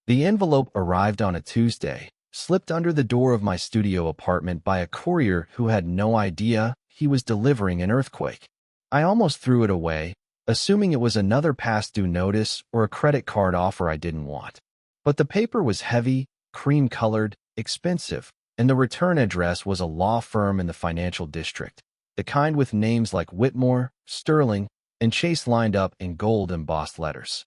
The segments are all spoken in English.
The envelope arrived on a Tuesday, slipped under the door of my studio apartment by a courier who had no idea he was delivering an earthquake. I almost threw it away, assuming it was another past due notice or a credit card offer I didn't want. But the paper was heavy, cream-colored, expensive, and the return address was a law firm in the financial district, the kind with names like Whitmore, Sterling, and Chase lined up in gold-embossed letters.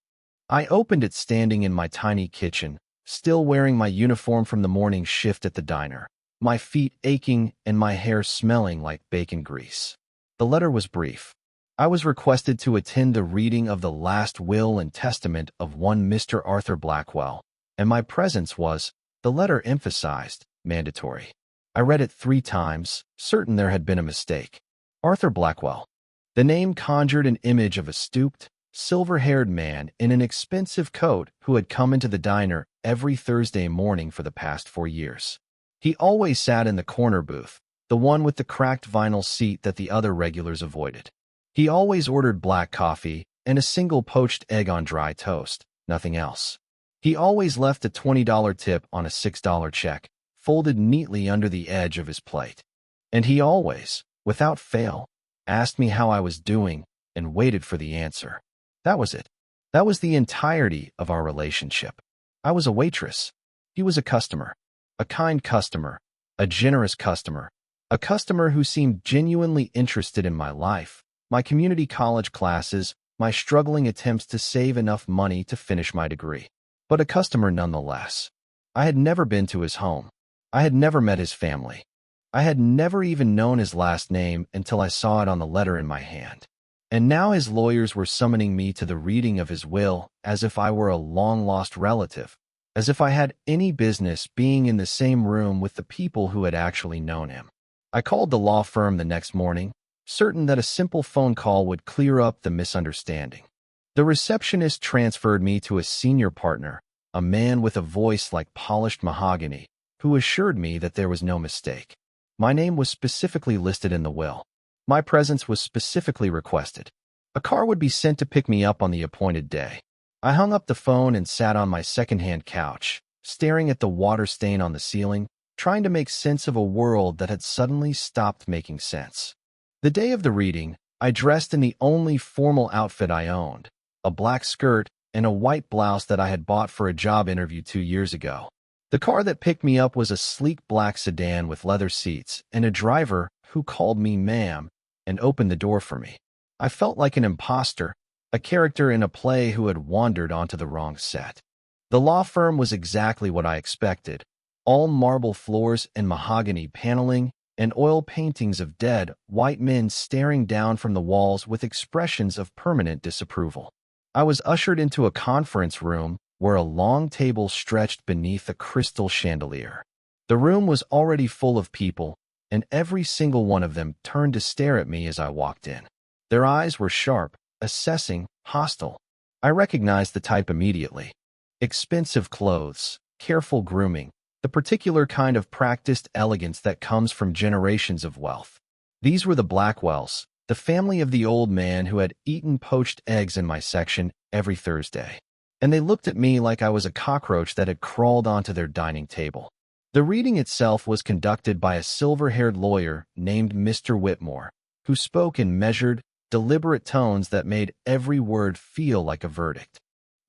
I opened it standing in my tiny kitchen, still wearing my uniform from the morning shift at the diner, my feet aching and my hair smelling like bacon grease. The letter was brief. I was requested to attend the reading of the last will and testament of one Mr. Arthur Blackwell, and my presence was, the letter emphasized, mandatory. I read it 3 times, certain there had been a mistake. Arthur Blackwell. The name conjured an image of a stooped, silver-haired man in an expensive coat who had come into the diner every Thursday morning for the past 4 years. He always sat in the corner booth, the one with the cracked vinyl seat that the other regulars avoided. He always ordered black coffee and a single poached egg on dry toast, nothing else. He always left a $20 tip on a $6 check, folded neatly under the edge of his plate. And he always, without fail, asked me how I was doing and waited for the answer. That was it. That was the entirety of our relationship. I was a waitress. He was a customer. A kind customer. A generous customer. A customer who seemed genuinely interested in my life, my community college classes, my struggling attempts to save enough money to finish my degree. But a customer nonetheless. I had never been to his home. I had never met his family. I had never even known his last name until I saw it on the letter in my hand. And now his lawyers were summoning me to the reading of his will as if I were a long-lost relative, as if I had any business being in the same room with the people who had actually known him. I called the law firm the next morning, certain that a simple phone call would clear up the misunderstanding. The receptionist transferred me to a senior partner, a man with a voice like polished mahogany, who assured me that there was no mistake. My name was specifically listed in the will. My presence was specifically requested. A car would be sent to pick me up on the appointed day. I hung up the phone and sat on my secondhand couch, staring at the water stain on the ceiling, trying to make sense of a world that had suddenly stopped making sense. The day of the reading, I dressed in the only formal outfit I owned, a black skirt and a white blouse that I had bought for a job interview 2 years ago. The car that picked me up was a sleek black sedan with leather seats and a driver who called me ma'am and opened the door for me. I felt like an imposter, a character in a play who had wandered onto the wrong set. The law firm was exactly what I expected, all marble floors and mahogany paneling and oil paintings of dead, white men staring down from the walls with expressions of permanent disapproval. I was ushered into a conference room where a long table stretched beneath a crystal chandelier. The room was already full of people, and every single one of them turned to stare at me as I walked in. Their eyes were sharp, assessing, hostile. I recognized the type immediately. Expensive clothes, careful grooming, the particular kind of practiced elegance that comes from generations of wealth. These were the Blackwells, the family of the old man who had eaten poached eggs in my section every Thursday. And they looked at me like I was a cockroach that had crawled onto their dining table. The reading itself was conducted by a silver-haired lawyer named Mr. Whitmore, who spoke in measured, deliberate tones that made every word feel like a verdict.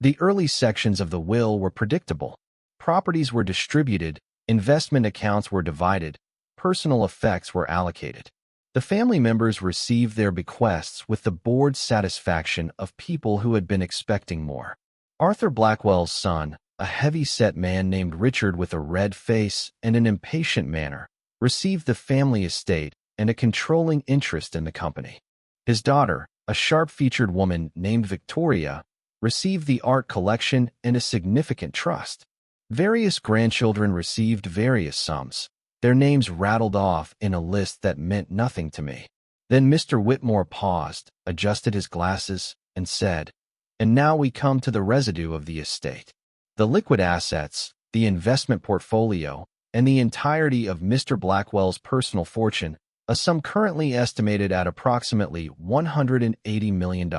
The early sections of the will were predictable. Properties were distributed, investment accounts were divided, personal effects were allocated. The family members received their bequests with the bored satisfaction of people who had been expecting more. Arthur Blackwell's son, a heavy-set man named Richard with a red face and an impatient manner, received the family estate and a controlling interest in the company. His daughter, a sharp-featured woman named Victoria, received the art collection and a significant trust. Various grandchildren received various sums, their names rattled off in a list that meant nothing to me. Then Mr. Whitmore paused, adjusted his glasses, and said, "And now we come to the residue of the estate. The liquid assets, the investment portfolio, and the entirety of Mr. Blackwell's personal fortune, a sum currently estimated at approximately $180 million.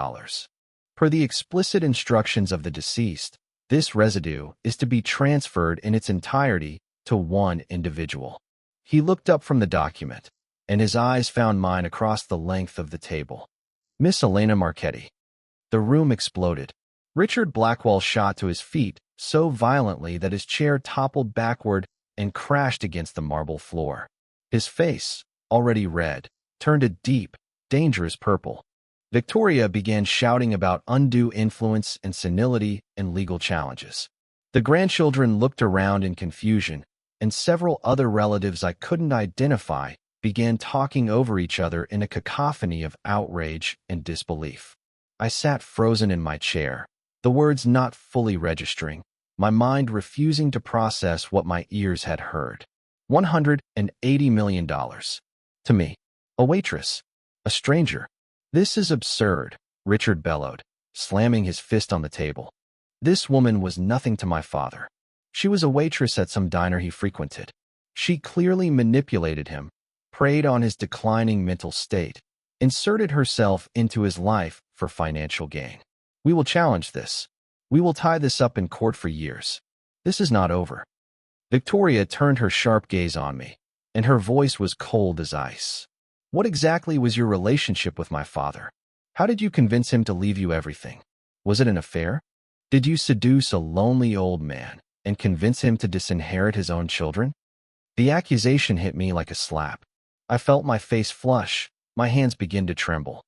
Per the explicit instructions of the deceased, This residue is to be transferred in its entirety to one individual. He looked up from the document, and his eyes found mine across the length of the table. Miss Elena Marchetti. The room exploded. Richard Blackwell shot to his feet so violently that his chair toppled backward and crashed against the marble floor. His face, already red, turned a deep, dangerous purple. Victoria began shouting about undue influence and senility and legal challenges. The grandchildren looked around in confusion, and several other relatives I couldn't identify began talking over each other in a cacophony of outrage and disbelief. I sat frozen in my chair, the words not fully registering, my mind refusing to process what my ears had heard. $180 million. To me. A waitress. A stranger. This is absurd, Richard bellowed, slamming his fist on the table. This woman was nothing to my father. She was a waitress at some diner he frequented. She clearly manipulated him, preyed on his declining mental state, inserted herself into his life for financial gain. We will challenge this. We will tie this up in court for years. This is not over. Victoria turned her sharp gaze on me, and her voice was cold as ice. What exactly was your relationship with my father? How did you convince him to leave you everything? Was it an affair? Did you seduce a lonely old man and convince him to disinherit his own children? The accusation hit me like a slap. I felt my face flush, my hands begin to tremble.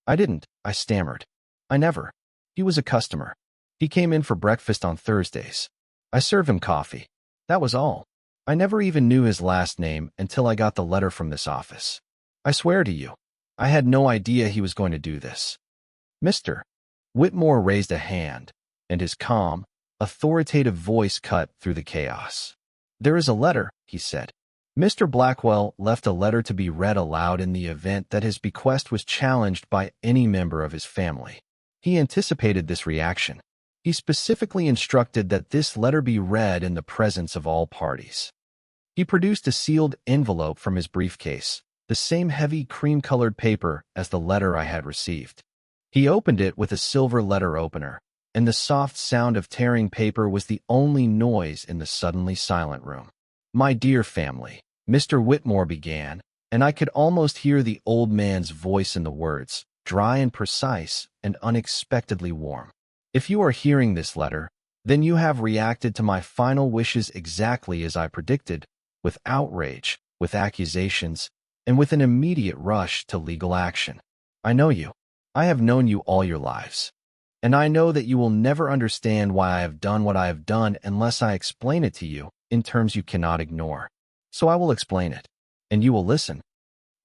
I didn't, I stammered. I never. He was a customer. He came in for breakfast on Thursdays. I served him coffee. That was all. I never even knew his last name until I got the letter from this office. I swear to you, I had no idea he was going to do this. Mr. Whitmore raised a hand, and his calm, authoritative voice cut through the chaos. There is a letter, he said. Mr. Blackwell left a letter to be read aloud in the event that his bequest was challenged by any member of his family. He anticipated this reaction. He specifically instructed that this letter be read in the presence of all parties. He produced a sealed envelope from his briefcase, the same heavy cream-colored paper as the letter I had received. He opened it with a silver letter opener, and the soft sound of tearing paper was the only noise in the suddenly silent room. My dear family, Mr. Whitmore began, and I could almost hear the old man's voice in the words, dry and precise and unexpectedly warm. If you are hearing this letter, then you have reacted to my final wishes exactly as I predicted, with outrage, with accusations, and with an immediate rush to legal action. I know you. I have known you all your lives. And I know that you will never understand why I have done what I have done unless I explain it to you in terms you cannot ignore. So I will explain it, and you will listen.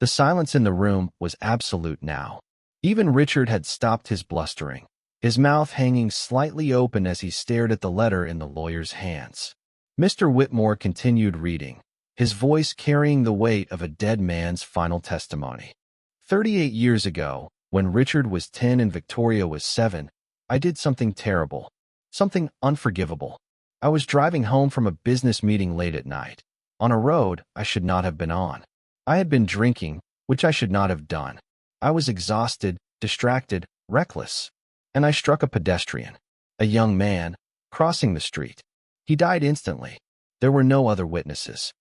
The silence in the room was absolute now. Even Richard had stopped his blustering, his mouth hanging slightly open as he stared at the letter in the lawyer's hands. Mr. Whitmore continued reading, his voice carrying the weight of a dead man's final testimony. 38 years ago, when Richard was 10 and Victoria was 7, I did something terrible, something unforgivable. I was driving home from a business meeting late at night, on a road I should not have been on. I had been drinking, which I should not have done. I was exhausted, distracted, reckless, and I struck a pedestrian, a young man, crossing the street. He died instantly. There were no other witnesses.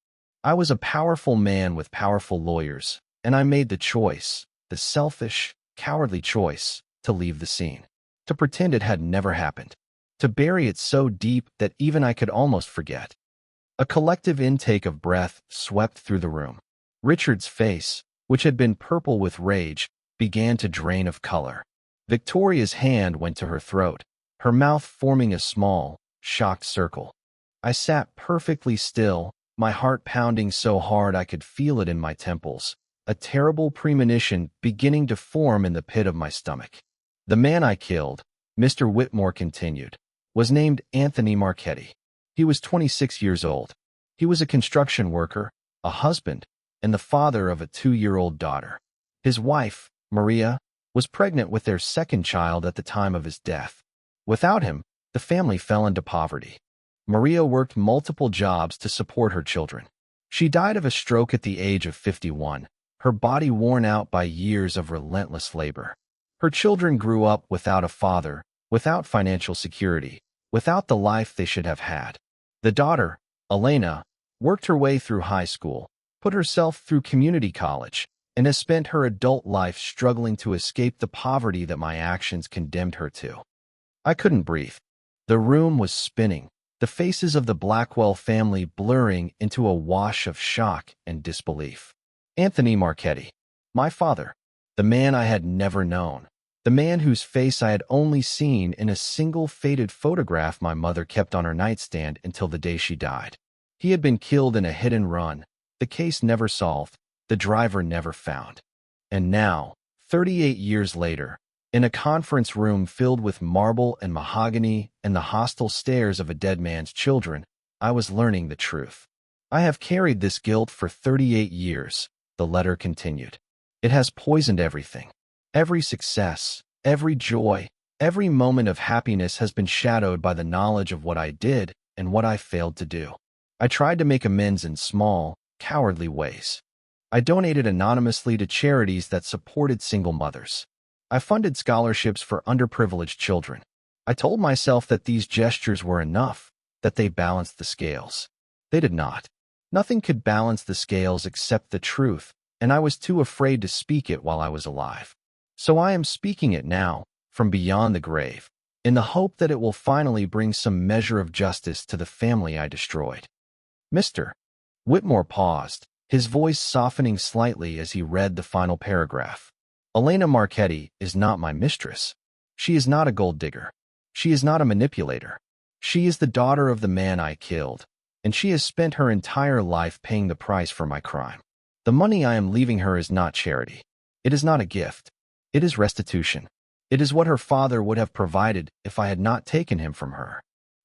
I was a powerful man with powerful lawyers, and I made the choice, the selfish, cowardly choice, to leave the scene, to pretend it had never happened, to bury it so deep that even I could almost forget. A collective intake of breath swept through the room. Richard's face, which had been purple with rage, began to drain of color. Victoria's hand went to her throat, her mouth forming a small, shocked circle. I sat perfectly still, my heart pounding so hard I could feel it in my temples, a terrible premonition beginning to form in the pit of my stomach. The man I killed, Mr. Whitmore continued, was named Anthony Marchetti. He was 26 years old. He was a construction worker, a husband, and the father of a 2-year-old daughter. His wife, Maria, was pregnant with their second child at the time of his death. Without him, the family fell into poverty. Maria worked multiple jobs to support her children. She died of a stroke at the age of 51, her body worn out by years of relentless labor. Her children grew up without a father, without financial security, without the life they should have had. The daughter, Elena, worked her way through high school, put herself through community college, and has spent her adult life struggling to escape the poverty that my actions condemned her to. I couldn't breathe. The room was spinning, the faces of the Blackwell family blurring into a wash of shock and disbelief. Anthony Marchetti, my father, the man I had never known, the man whose face I had only seen in a single faded photograph my mother kept on her nightstand until the day she died. He had been killed in a hit-and-run, the case never solved, the driver never found. And now, 38 years later, in a conference room filled with marble and mahogany and the hostile stares of a dead man's children, I was learning the truth. I have carried this guilt for 38 years, the letter continued. It has poisoned everything. Every success, every joy, every moment of happiness has been shadowed by the knowledge of what I did and what I failed to do. I tried to make amends in small, cowardly ways. I donated anonymously to charities that supported single mothers. I funded scholarships for underprivileged children. I told myself that these gestures were enough, that they balanced the scales. They did not. Nothing could balance the scales except the truth, and I was too afraid to speak it while I was alive. So I am speaking it now, from beyond the grave, in the hope that it will finally bring some measure of justice to the family I destroyed. Mr. Whitmore paused, his voice softening slightly as he read the final paragraph. Elena Marchetti is not my mistress. She is not a gold digger. She is not a manipulator. She is the daughter of the man I killed, and she has spent her entire life paying the price for my crime. The money I am leaving her is not charity. It is not a gift. It is restitution. It is what her father would have provided if I had not taken him from her.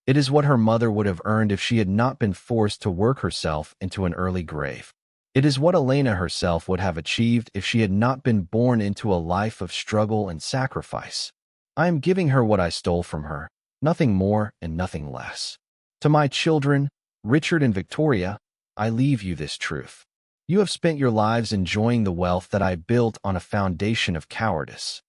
It is what her mother would have earned if she had not been forced to work herself into an early grave. It is what Elena herself would have achieved if she had not been born into a life of struggle and sacrifice. I am giving her what I stole from her, nothing more and nothing less. To my children, Richard and Victoria, I leave you this truth. You have spent your lives enjoying the wealth that I built on a foundation of cowardice.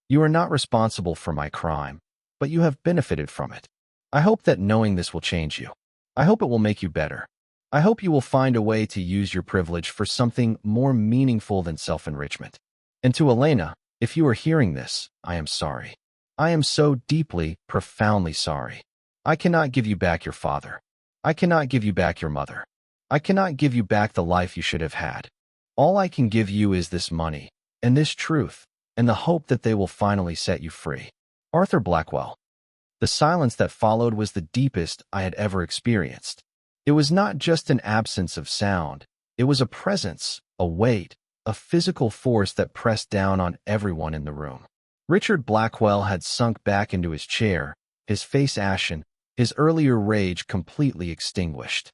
You are not responsible for my crime, but you have benefited from it. I hope that knowing this will change you. I hope it will make you better. I hope you will find a way to use your privilege for something more meaningful than self-enrichment. And to Elena, if you are hearing this, I am sorry. I am so deeply, profoundly sorry. I cannot give you back your father. I cannot give you back your mother. I cannot give you back the life you should have had. All I can give you is this money, and this truth, and the hope that they will finally set you free. Arthur Blackwell. The silence that followed was the deepest I had ever experienced. It was not just an absence of sound. It was a presence, a weight, a physical force that pressed down on everyone in the room. Richard Blackwell had sunk back into his chair, his face ashen, his earlier rage completely extinguished.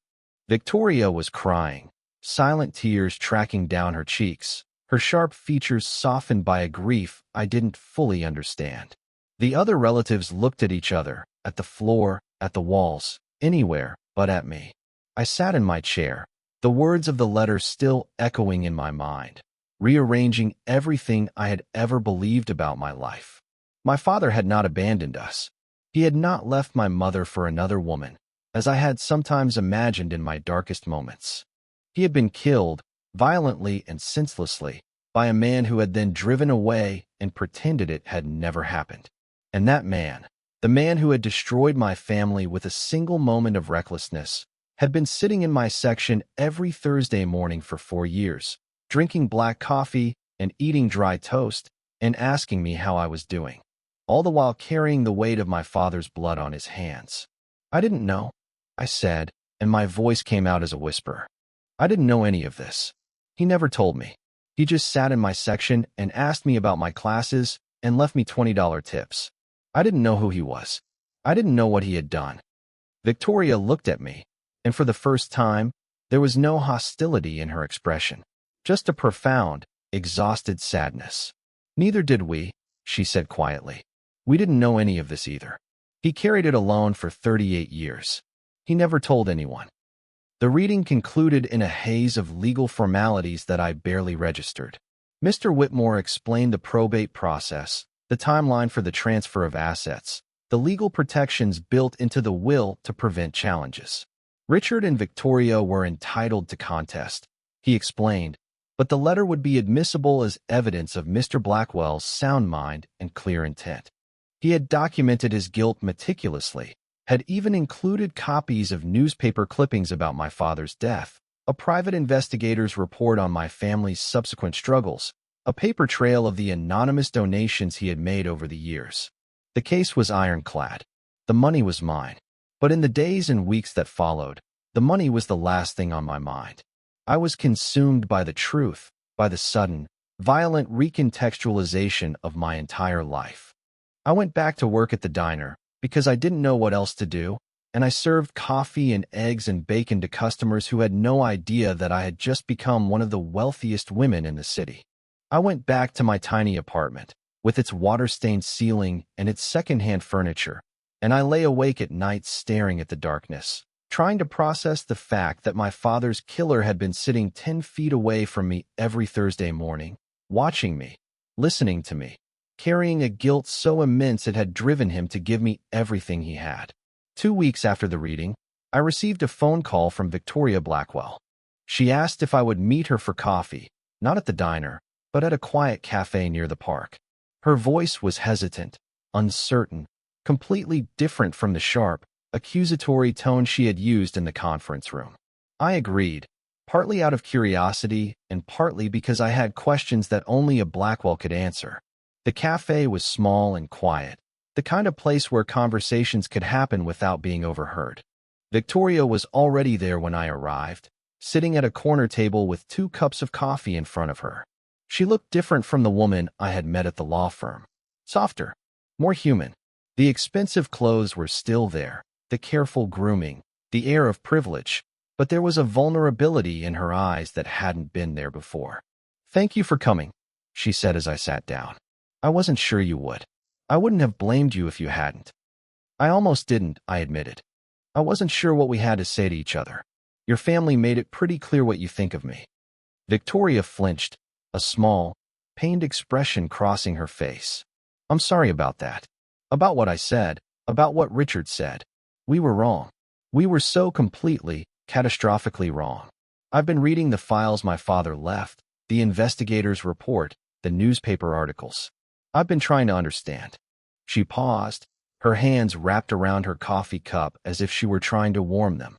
Victoria was crying, silent tears tracking down her cheeks, her sharp features softened by a grief I didn't fully understand. The other relatives looked at each other, at the floor, at the walls, anywhere but at me. I sat in my chair, the words of the letter still echoing in my mind, rearranging everything I had ever believed about my life. My father had not abandoned us. He had not left my mother for another woman, as I had sometimes imagined in my darkest moments. He had been killed, violently and senselessly, by a man who had then driven away and pretended it had never happened. And that man, the man who had destroyed my family with a single moment of recklessness, had been sitting in my section every Thursday morning for 4 years, drinking black coffee and eating dry toast, and asking me how I was doing, all the while carrying the weight of my father's blood on his hands. I didn't know, I said, and my voice came out as a whisper. I didn't know any of this. He never told me. He just sat in my section and asked me about my classes and left me $20 tips. I didn't know who he was. I didn't know what he had done. Victoria looked at me, and for the first time, there was no hostility in her expression, just a profound, exhausted sadness. Neither did we, she said quietly. We didn't know any of this either. He carried it alone for 38 years. He never told anyone. The reading concluded in a haze of legal formalities that I barely registered. Mr. Whitmore explained the probate process, the timeline for the transfer of assets, the legal protections built into the will to prevent challenges. Richard and Victoria were entitled to contest, he explained, but the letter would be admissible as evidence of Mr. Blackwell's sound mind and clear intent. He had documented his guilt meticulously, had even included copies of newspaper clippings about my father's death, a private investigator's report on my family's subsequent struggles, a paper trail of the anonymous donations he had made over the years. The case was ironclad. The money was mine. But in the days and weeks that followed, the money was the last thing on my mind. I was consumed by the truth, by the sudden, violent recontextualization of my entire life. I went back to work at the diner because I didn't know what else to do, and I served coffee and eggs and bacon to customers who had no idea that I had just become one of the wealthiest women in the city. I went back to my tiny apartment, with its water-stained ceiling and its second-hand furniture, and I lay awake at night staring at the darkness, trying to process the fact that my father's killer had been sitting 10 feet away from me every Thursday morning, watching me, listening to me, carrying a guilt so immense it had driven him to give me everything he had. 2 weeks after the reading, I received a phone call from Victoria Blackwell. She asked if I would meet her for coffee, not at the diner, but at a quiet cafe near the park. Her voice was hesitant, uncertain, completely different from the sharp, accusatory tone she had used in the conference room. I agreed, partly out of curiosity and partly because I had questions that only a Blackwell could answer. The cafe was small and quiet, the kind of place where conversations could happen without being overheard. Victoria was already there when I arrived, sitting at a corner table with 2 cups of coffee in front of her. She looked different from the woman I had met at the law firm. Softer, more human. The expensive clothes were still there, the careful grooming, the air of privilege, but there was a vulnerability in her eyes that hadn't been there before. "Thank you for coming," she said as I sat down. "I wasn't sure you would. I wouldn't have blamed you if you hadn't." "I almost didn't," I admitted. "I wasn't sure what we had to say to each other. Your family made it pretty clear what you think of me." Victoria flinched, a small, pained expression crossing her face. "I'm sorry about that. About what I said, about what Richard said. We were wrong. We were so completely, catastrophically wrong. I've been reading the files my father left, the investigator's report, the newspaper articles. I've been trying to understand." She paused, her hands wrapped around her coffee cup as if she were trying to warm them.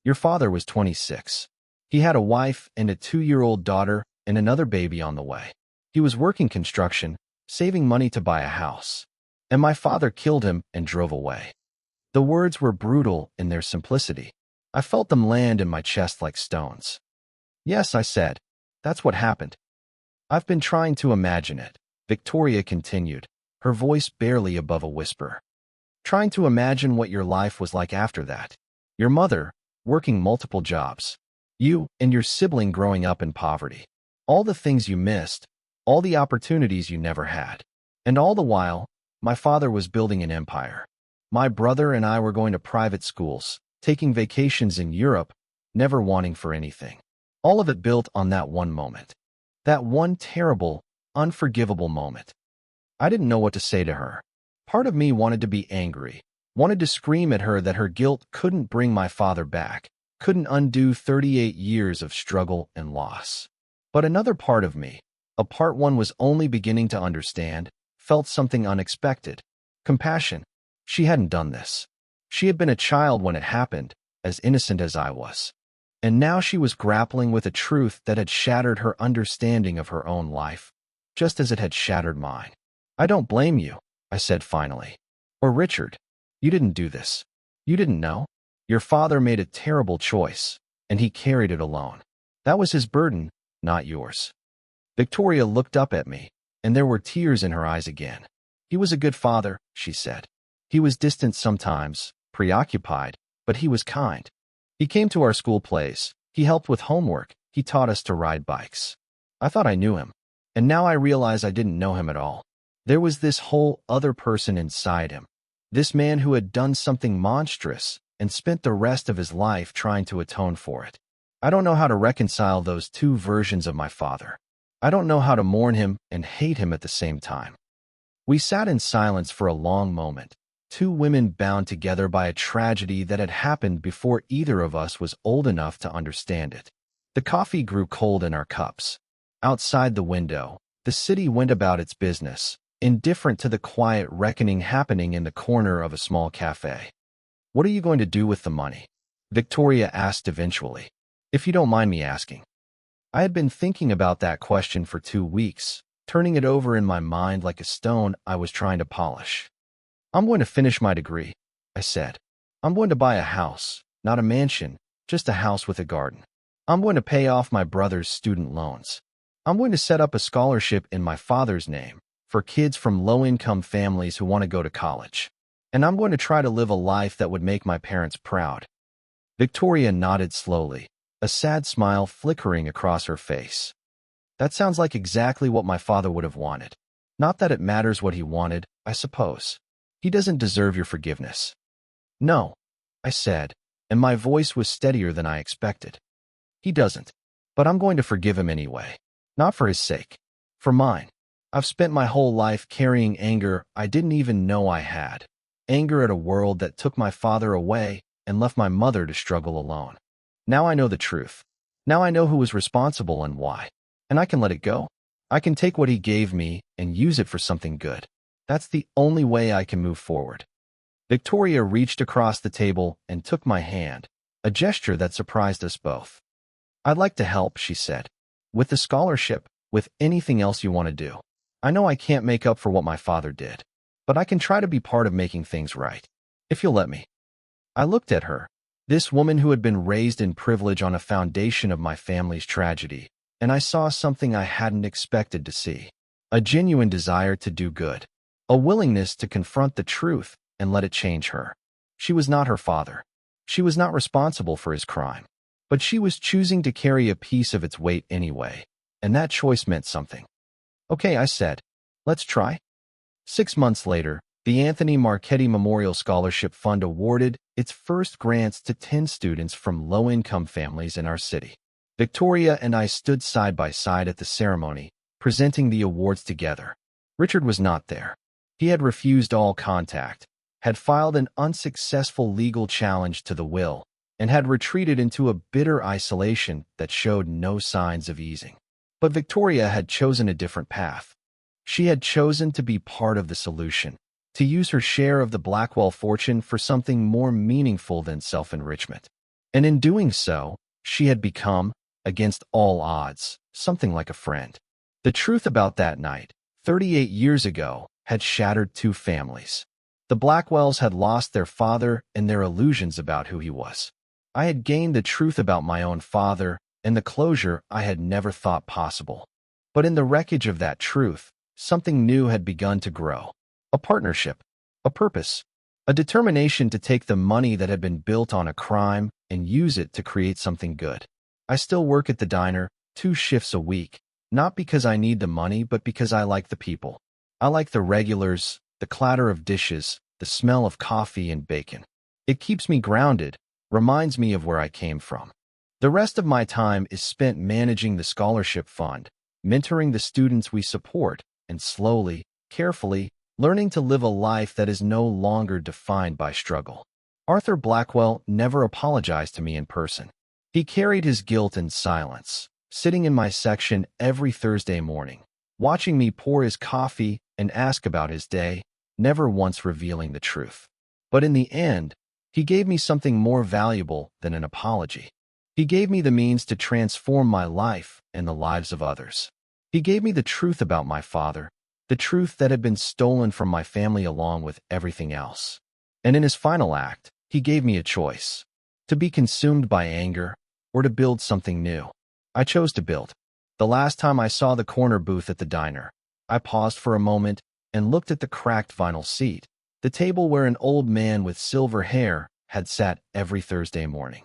"Your father was 26. He had a wife and a 2-year-old daughter and another baby on the way. He was working construction, saving money to buy a house. And my father killed him and drove away." The words were brutal in their simplicity. I felt them land in my chest like stones. "Yes," I said. "That's what happened." "I've been trying to imagine it," Victoria continued, her voice barely above a whisper. "Trying to imagine what your life was like after that. Your mother, working multiple jobs. You and your sibling growing up in poverty. All the things you missed, all the opportunities you never had. And all the while, my father was building an empire. My brother and I were going to private schools, taking vacations in Europe, never wanting for anything. All of it built on that one moment. That one terrible, unforgivable moment." I didn't know what to say to her. Part of me wanted to be angry, wanted to scream at her that her guilt couldn't bring my father back, couldn't undo 38 years of struggle and loss. But another part of me, a part one was only beginning to understand, felt something unexpected. Compassion. She hadn't done this. She had been a child when it happened, as innocent as I was. And now she was grappling with a truth that had shattered her understanding of her own life, just as it had shattered mine. "I don't blame you," I said finally. "Or Richard. You didn't do this. You didn't know. Your father made a terrible choice, and he carried it alone. That was his burden, not yours." Victoria looked up at me, and there were tears in her eyes again. "He was a good father," she said. "He was distant sometimes, preoccupied, but he was kind. He came to our school plays, he helped with homework, he taught us to ride bikes. I thought I knew him, and now I realize I didn't know him at all. There was this whole other person inside him, this man who had done something monstrous and spent the rest of his life trying to atone for it. I don't know how to reconcile those 2 versions of my father. I don't know how to mourn him and hate him at the same time." We sat in silence for a long moment, two women bound together by a tragedy that had happened before either of us was old enough to understand it. The coffee grew cold in our cups. Outside the window, the city went about its business, indifferent to the quiet reckoning happening in the corner of a small cafe. "What are you going to do with the money?" Victoria asked eventually. "If you don't mind me asking." I had been thinking about that question for 2 weeks, turning it over in my mind like a stone I was trying to polish. "I'm going to finish my degree," I said. "I'm going to buy a house, not a mansion, just a house with a garden. I'm going to pay off my brother's student loans. I'm going to set up a scholarship in my father's name for kids from low-income families who want to go to college. And I'm going to try to live a life that would make my parents proud." Victoria nodded slowly, a sad smile flickering across her face. "That sounds like exactly what my father would have wanted. Not that it matters what he wanted, I suppose. He doesn't deserve your forgiveness." "No," I said, and my voice was steadier than I expected. "He doesn't. But I'm going to forgive him anyway. Not for his sake. For mine. I've spent my whole life carrying anger I didn't even know I had. Anger at a world that took my father away and left my mother to struggle alone. Now I know the truth. Now I know who was responsible and why. And I can let it go. I can take what he gave me and use it for something good. That's the only way I can move forward." Victoria reached across the table and took my hand, a gesture that surprised us both. "I'd like to help," she said. "With the scholarship, with anything else you want to do. I know I can't make up for what my father did, but I can try to be part of making things right. If you'll let me." I looked at her, this woman who had been raised in privilege on a foundation of my family's tragedy, and I saw something I hadn't expected to see. A genuine desire to do good. A willingness to confront the truth and let it change her. She was not her father. She was not responsible for his crime. But she was choosing to carry a piece of its weight anyway, and that choice meant something. "Okay," I said. "Let's try." 6 months later, the Anthony Marchetti Memorial Scholarship Fund awarded its first grants to 10 students from low-income families in our city. Victoria and I stood side by side at the ceremony, presenting the awards together. Richard was not there. He had refused all contact, had filed an unsuccessful legal challenge to the will, and had retreated into a bitter isolation that showed no signs of easing. But Victoria had chosen a different path. She had chosen to be part of the solution, to use her share of the Blackwell fortune for something more meaningful than self-enrichment. And in doing so, she had become, against all odds, something like a friend. The truth about that night, 38 years ago, had shattered two families. The Blackwells had lost their father and their illusions about who he was. I had gained the truth about my own father and the closure I had never thought possible. But in the wreckage of that truth, something new had begun to grow. A partnership, a purpose, a determination to take the money that had been built on a crime and use it to create something good. I still work at the diner, 2 shifts a week, not because I need the money, but because I like the people. I like the regulars, the clatter of dishes, the smell of coffee and bacon. It keeps me grounded, reminds me of where I came from. The rest of my time is spent managing the scholarship fund, mentoring the students we support, and slowly, carefully, learning to live a life that is no longer defined by struggle. Arthur Blackwell never apologized to me in person. He carried his guilt in silence, sitting in my section every Thursday morning, watching me pour his coffee and ask about his day, never once revealing the truth. But in the end, he gave me something more valuable than an apology. He gave me the means to transform my life and the lives of others. He gave me the truth about my father, the truth that had been stolen from my family along with everything else. And in his final act, he gave me a choice: to be consumed by anger or to build something new. I chose to build. The last time I saw the corner booth at the diner, I paused for a moment and looked at the cracked vinyl seat, the table where an old man with silver hair had sat every Thursday morning.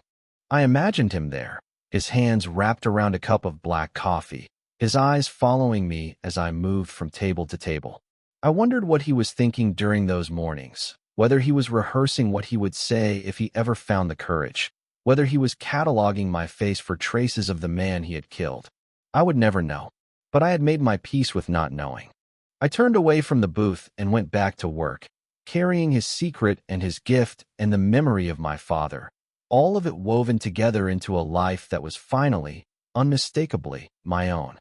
I imagined him there, his hands wrapped around a cup of black coffee, his eyes following me as I moved from table to table. I wondered what he was thinking during those mornings, whether he was rehearsing what he would say if he ever found the courage, whether he was cataloging my face for traces of the man he had killed. I would never know, but I had made my peace with not knowing. I turned away from the booth and went back to work, carrying his secret and his gift and the memory of my father, all of it woven together into a life that was finally, unmistakably, my own.